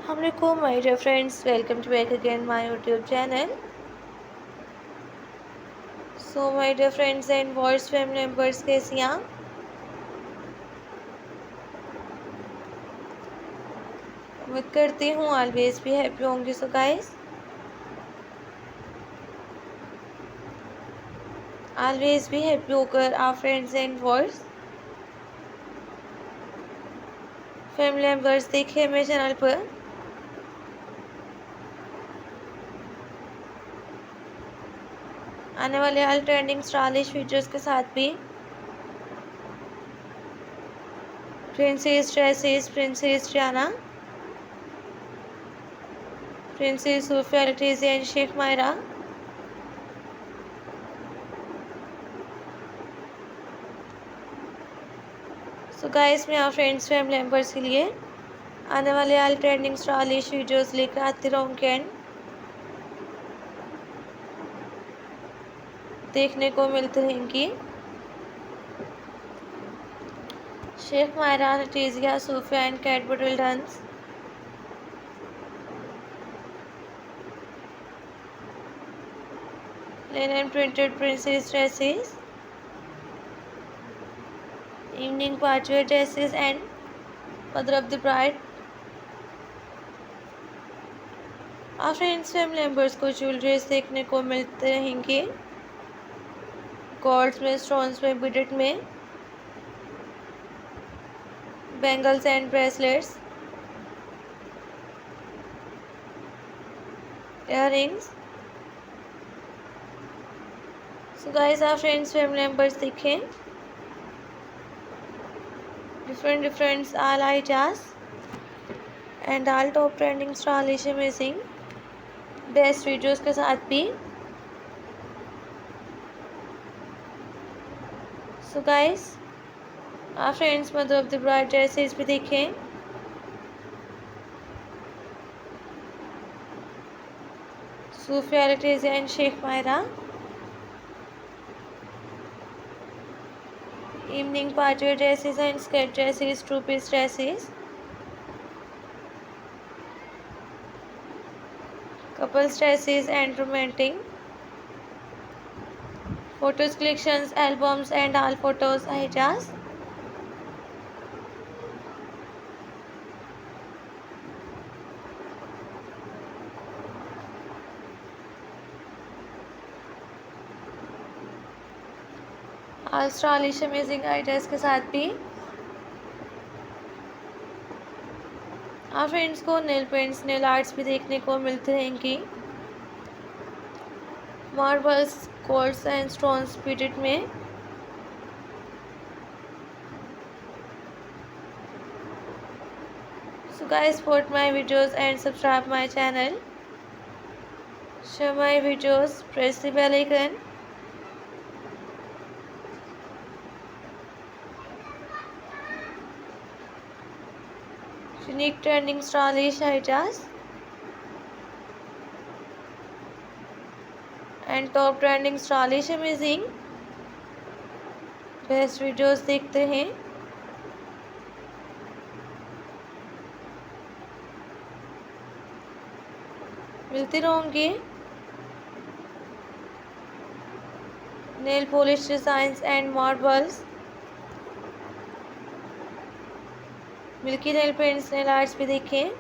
Assalamualaikum my dear friends, welcome to back again my YouTube channel. So my dear friends and voice family members, कैसी हैं आप? उम्मीद करती हूँ always भी हैप्पी होंगे. सो गाइस, ऑलवेज भी हैप्पी होकर आप friends and voice family members देखिए मेरे चैनल पर आने वाले हाल ट्रेंडिंग स्टाइलिश फीचर्स के साथ भी princess dresses, princess Riana, princess Sofia Letizia and Sheikh Mayra. So guys, मैं आप फ्रेंड्स फैमिली मेम्बर्स के लिए आने वाले हाल ट्रेंडिंग स्टाइलिश वीडियोस लेकर आती रहूँगी एंड देखने को मिलती रहेंगी. Sheikh Mahra, Letizia, Sofia and Kate Middleton's linen printed princess dresses, evening party wear dresses and mother of the bride. आप फ्रेंड्स फैमिली मेम्बर्स को ज्वेलरीज देखने को मिलते रहेंगे. गोल्ड्स में, स्टोन्स में, बीडेड में, bangles and bracelets, earrings. So guys, आप फ्रेंड्स फैमिली मेम्बर्स देखें different all ideas and all top trending stylish amazing best videos के साथ भी. सो गाइस, आप friends mother of the bride dresses भी देखें. Sofia Letizia and Sheikh Mayra, evening party wear dresses and skirt dresses, two-piece dresses, couples dresses and romantic photos collections, albums and all photos ideas. all stylish amazing ideas के साथ भी आप friends को nail paints, nail arts भी देखने को मिलते रहेंगी. Marbles, golds and stones beaded में. So guys, support my videos and subscribe my channel. Share my videos, press the bell icon. Unique trending stylish ideas and top trending stylish amazing best videos देखते हैं. मिलती रहूँगी. Nail polish designs and marbles, milky nail paints, nail arts भी देखें.